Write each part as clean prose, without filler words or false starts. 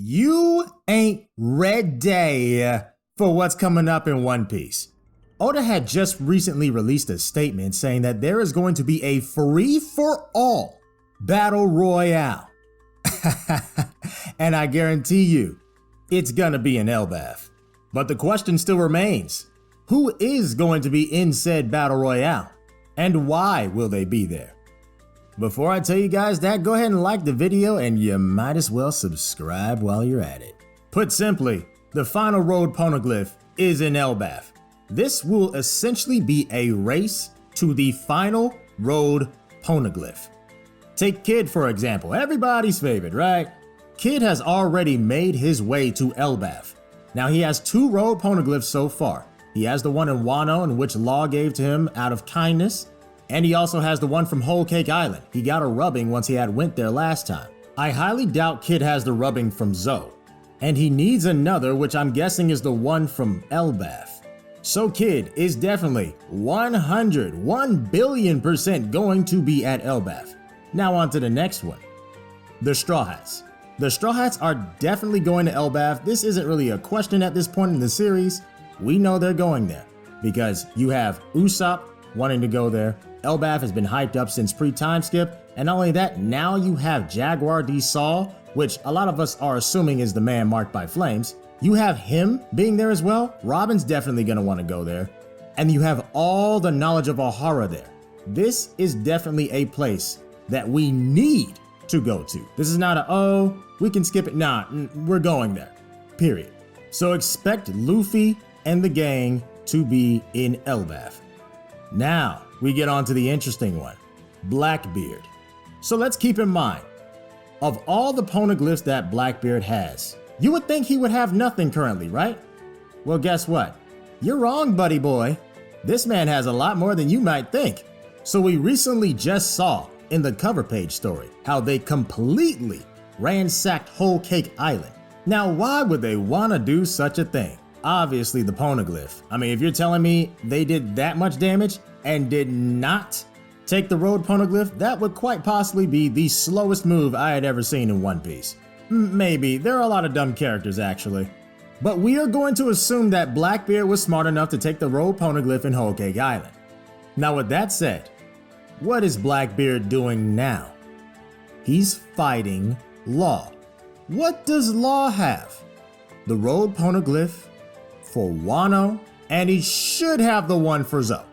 You ain't ready for what's coming up in One Piece. Oda had just recently released a statement saying that there is going to be a free-for-all battle royale. And I guarantee you, it's gonna be an Elbaph. But the question still remains, who is going to be in said battle royale? And why will they be there? Before I tell you guys that, go ahead and like the video and you might as well subscribe while you're at it. Put simply, the final road poneglyph is in Elbaph. This will essentially be a race to the final road poneglyph. Take Kid for example, everybody's favorite, right? Kid has already made his way to Elbaph. Now he has 2 road poneglyphs so far. He has the one in Wano, in which Law gave to him out of kindness, and he also has the one from Whole Cake Island. He got a rubbing once he had went there last time. I highly doubt Kid has the rubbing from Zoe, and he needs another, which I'm guessing is the one from Elbaph. So Kid is definitely 1 billion% going to be at Elbaph. Now on to the next one, the Straw Hats. The Straw Hats are definitely going to Elbaph. This isn't really a question at this point in the series. We know they're going there because you have Usopp wanting to go there. Elbaph has been hyped up since pre-time skip, and not only that, now you have Jaguar D. Saul, which a lot of us are assuming is the man marked by flames. You have him being there as well. Robin's definitely going to want to go there. And you have all the knowledge of Ohara there. This is definitely a place that we need to go to. This is not a, oh, we can skip it. Nah, we're going there, period. So expect Luffy and the gang to be in Elbaph. Now we get on to the interesting one, Blackbeard. So let's keep in mind, of all the poneglyphs that Blackbeard has, you would think he would have nothing currently, right? Well, guess what? You're wrong, buddy boy. This man has a lot more than you might think. So we recently just saw in the cover page story how they completely ransacked Whole Cake Island. Now, why would they want to do such a thing? Obviously the poneglyph. I mean, if you're telling me they did that much damage and did not take the road poneglyph, that would quite possibly be the slowest move I had ever seen in One Piece. Maybe. There are a lot of dumb characters actually. But we are going to assume that Blackbeard was smart enough to take the road poneglyph in Whole Cake Island. Now with that said, what is Blackbeard doing now? He's fighting Law. What does Law have? The road poneglyph for Wano, and he should have the one for Zoe.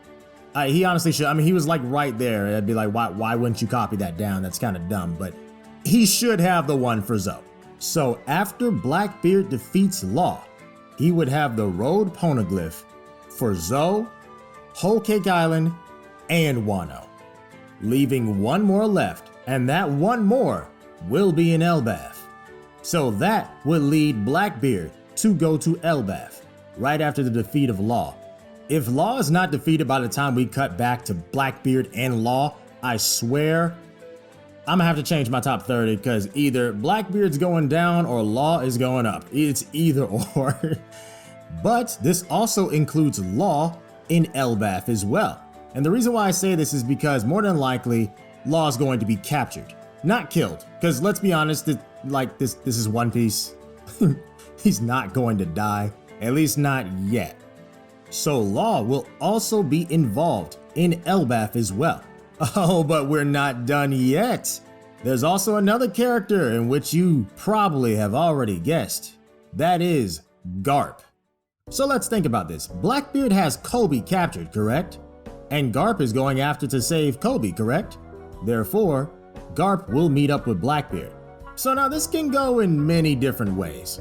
He honestly should. I mean, he was like right there. I'd be like, why wouldn't you copy that down? That's kind of dumb, but he should have the one for Zoe. So after Blackbeard defeats Law, he would have the road poneglyph for Zoe, Whole Cake Island, and Wano, leaving one more left, and that one more will be in Elbaph. So that would lead Blackbeard to go to Elbaph right after the defeat of Law. If Law is not defeated by the time we cut back to Blackbeard and Law, I swear I'm gonna have to change my top 30 because either Blackbeard's going down or Law is going up. It's either or. But this also includes Law in Elbaph as well. And the reason why I say this is because more than likely Law is going to be captured, not killed. Because let's be honest, this is One Piece. He's not going to die, at least not yet. So Law will also be involved in Elbaph as well. Oh, but we're not done yet. There's also another character in which you probably have already guessed. That is Garp. So let's think about this. Blackbeard has Kobe captured, correct? And Garp is going after to save Kobe, correct? Therefore, Garp will meet up with Blackbeard. So now this can go in many different ways.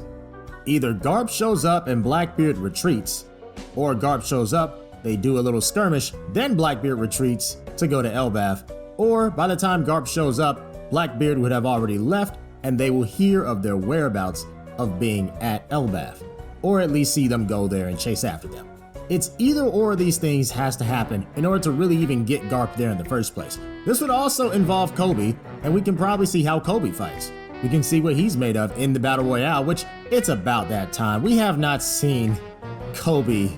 Either Garp shows up and Blackbeard retreats, or Garp shows up, they do a little skirmish, then Blackbeard retreats to go to Elbaph, or by the time Garp shows up, Blackbeard would have already left and they will hear of their whereabouts of being at Elbaph, or at least see them go there and chase after them. It's either or of these things has to happen in order to really even get Garp there in the first place. This would also involve Kobe, and we can probably see how Kobe fights. We can see what he's made of in the Battle Royale, which it's about that time. We have not seen Kobe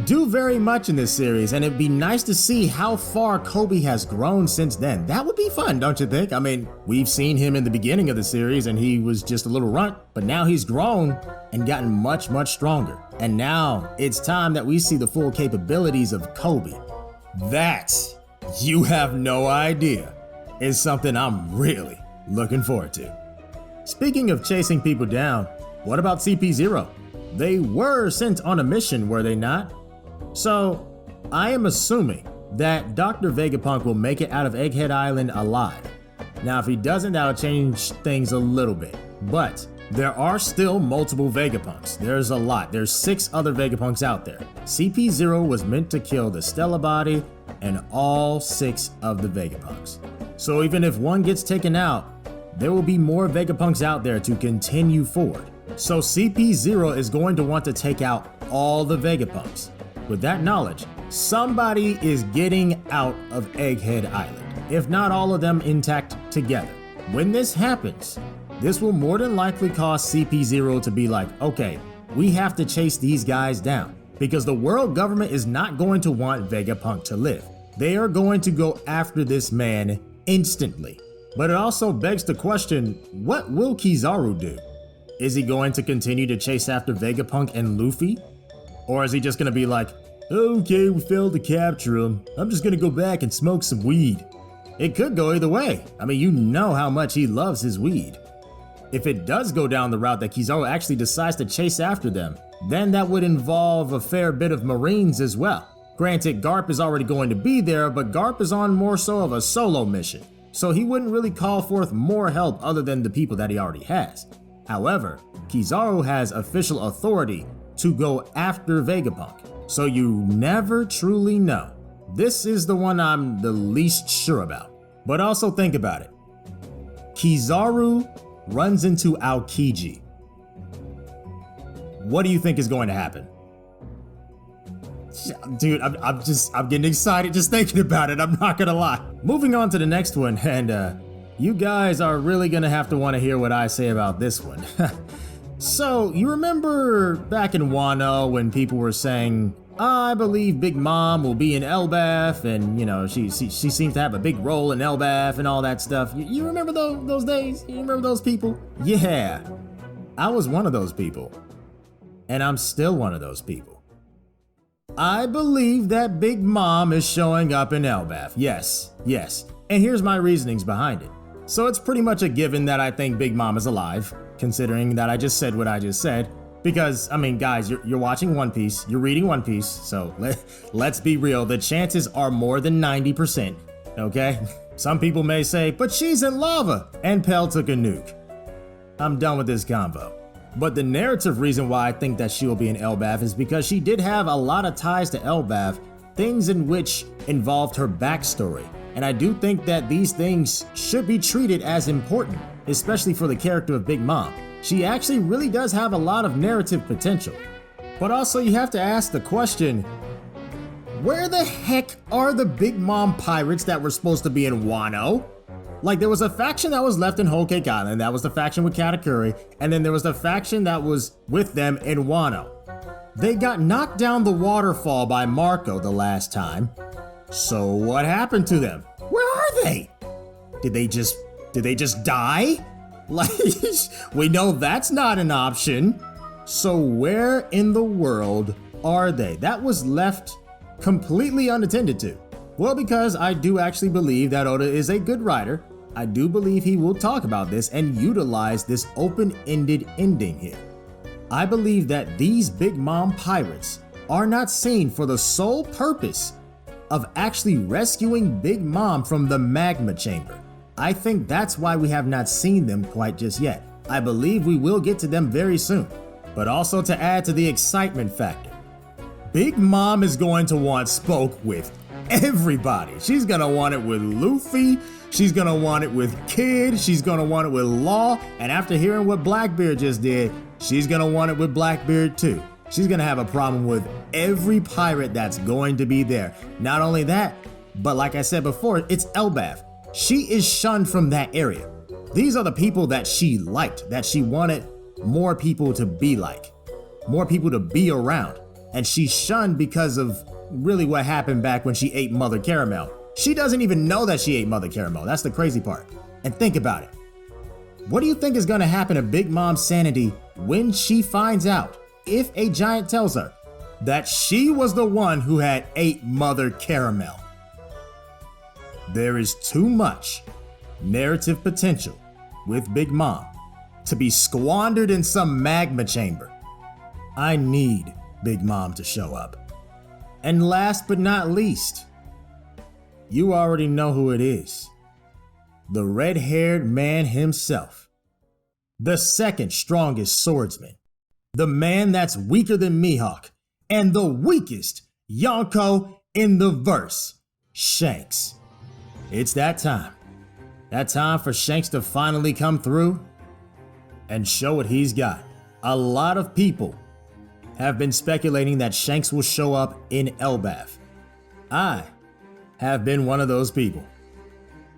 do very much in this series, and it'd be nice to see how far Kobe has grown since then. That would be fun, don't you think? I mean, we've seen him in the beginning of the series and he was just a little runt, but now he's grown and gotten much, much stronger. And now it's time that we see the full capabilities of Kobe. That, you have no idea, is something I'm really looking forward to. Speaking of chasing people down, what about CP0? They were sent on a mission, were they not? So, I am assuming that Dr. Vegapunk will make it out of Egghead Island alive. Now, if he doesn't, that'll change things a little bit. But there are still multiple Vegapunks. There's a lot. There's 6 other Vegapunks out there. CP0 was meant to kill the Stella body and all 6 of the Vegapunks. So even if one gets taken out, there will be more Vegapunks out there to continue forward. So CP0 is going to want to take out all the Vegapunks. With that knowledge, somebody is getting out of Egghead Island, if not all of them intact together. When this happens, this will more than likely cause CP0 to be like, okay, we have to chase these guys down, because the world government is not going to want Vegapunk to live. They are going to go after this man instantly. But it also begs the question, what will Kizaru do? Is he going to continue to chase after Vegapunk and Luffy? Or is he just gonna be like, okay, we failed to capture him, I'm just gonna go back and smoke some weed? It could go either way. I mean, you know how much he loves his weed. If it does go down the route that Kizaru actually decides to chase after them, then that would involve a fair bit of Marines as well. Granted, Garp is already going to be there, but Garp is on more so of a solo mission, so he wouldn't really call forth more help other than the people that he already has. However, Kizaru has official authority to go after Vegapunk, so you never truly know. This is the one I'm the least sure about. But also think about it. Kizaru runs into Aokiji. What do you think is going to happen? Dude, I'm getting excited just thinking about it, I'm not gonna lie. Moving on to the next one, and you guys are really gonna have to want to hear what I say about this one. So, you remember back in Wano when people were saying, I believe Big Mom will be in Elbaph, and you know, she seems to have a big role in Elbaph and all that stuff. You remember those days? You remember those people? Yeah, I was one of those people. And I'm still one of those people. I believe that Big Mom is showing up in Elbaph. Yes. And here's my reasonings behind it. So it's pretty much a given that I think Big Mom is alive, considering that I just said what I just said. Because, I mean, guys, you're watching One Piece, you're reading One Piece, so let's be real, the chances are more than 90%, okay? Some people may say, but she's in lava, and Pell took a nuke. I'm done with this convo. But the narrative reason why I think that she will be in Elbaph is because she did have a lot of ties to Elbaph, things in which involved her backstory. And I do think that these things should be treated as important, especially for the character of Big Mom. She actually really does have a lot of narrative potential. But also you have to ask the question, where the heck are the Big Mom pirates that were supposed to be in Wano? Like, there was a faction that was left in Whole Cake Island, that was the faction with Katakuri, and then there was the faction that was with them in Wano. They got knocked down the waterfall by Marco the last time. So what happened to them? Where are they? Did they just die? Like, we know that's not an option. So where in the world are they? That was left completely unattended to. Well, because I do actually believe that Oda is a good writer, I do believe he will talk about this and utilize this open-ended ending here. I believe that these Big Mom pirates are not seen for the sole purpose of actually rescuing Big Mom from the magma chamber. I think that's why we have not seen them quite just yet. I believe we will get to them very soon. But also to add to the excitement factor, Big Mom is going to want smoke with everybody. She's gonna want it with Luffy, she's gonna want it with Kid, she's gonna want it with Law, and after hearing what Blackbeard just did, she's gonna want it with Blackbeard too. She's gonna have a problem with every pirate that's going to be there. Not only that, but like I said before, it's Elbaph. She is shunned from that area. These are the people that she liked, that she wanted more people to be like, more people to be around. and she's shunned because of really what happened back when she ate Mother Caramel. She doesn't even know that she ate Mother Caramel. That's the crazy part. And think about it. What do you think is going to happen to Big Mom's sanity when she finds out, if a giant tells her, that she was the one who had ate Mother Caramel? There is too much narrative potential with Big Mom to be squandered in some magma chamber. I need Big Mom to show up. And last but not least, you already know who it is. The red-haired man himself. The second strongest swordsman. The man that's weaker than Mihawk. And the weakest Yonko in the verse. Shanks. It's that time. That time for Shanks to finally come through and show what he's got. A lot of people have been speculating that Shanks will show up in Elbaph. I have been one of those people.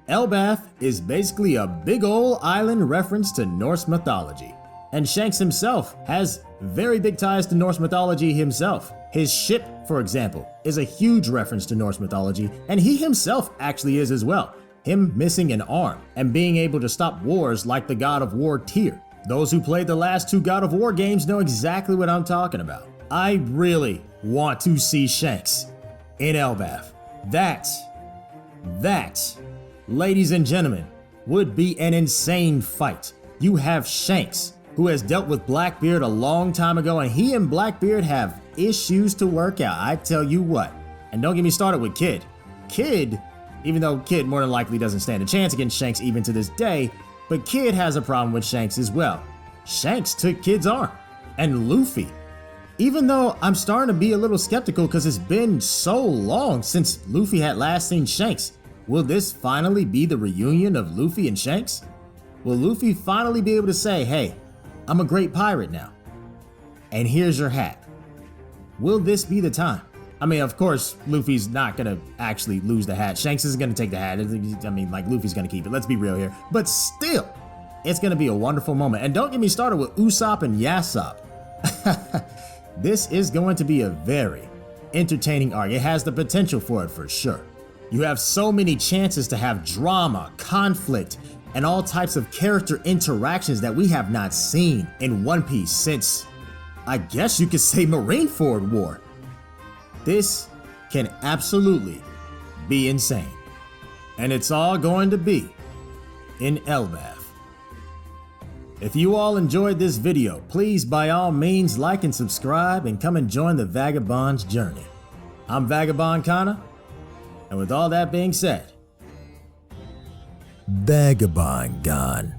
Elbaph is basically a big ol' island reference to Norse mythology. And Shanks himself has very big ties to Norse mythology himself. His ship, for example, is a huge reference to Norse mythology, and he himself actually is as well. Him missing an arm and being able to stop wars like the God of War Tyr. Those who played the last two God of War games know exactly what I'm talking about. I really want to see Shanks in Elbaph. That, ladies and gentlemen, would be an insane fight. You have Shanks, who has dealt with Blackbeard a long time ago, and he and Blackbeard have issues to work out, I tell you what. And don't get me started with Kid. Kid, even though Kid more than likely doesn't stand a chance against Shanks even to this day, but Kid has a problem with Shanks as well. Shanks took Kid's arm. And Luffy. Even though I'm starting to be a little skeptical because it's been so long since Luffy had last seen Shanks, will this finally be the reunion of Luffy and Shanks? Will Luffy finally be able to say, hey, I'm a great pirate now, and here's your hat? Will this be the time? I mean, of course, Luffy's not gonna actually lose the hat. Shanks isn't gonna take the hat. I mean, like, Luffy's gonna keep it. Let's be real here. But still, it's gonna be a wonderful moment. And don't get me started with Usopp and Yasopp. This is going to be a very entertaining arc. It has the potential for it for sure. You have so many chances to have drama, conflict, and all types of character interactions that we have not seen in One Piece since, I guess you could say, Marineford War. This can absolutely be insane. And it's all going to be in Elbaph. If you all enjoyed this video, please by all means like and subscribe and come and join the Vagabond's journey. I'm Vagabond Kana, and with all that being said, Vagabond gone.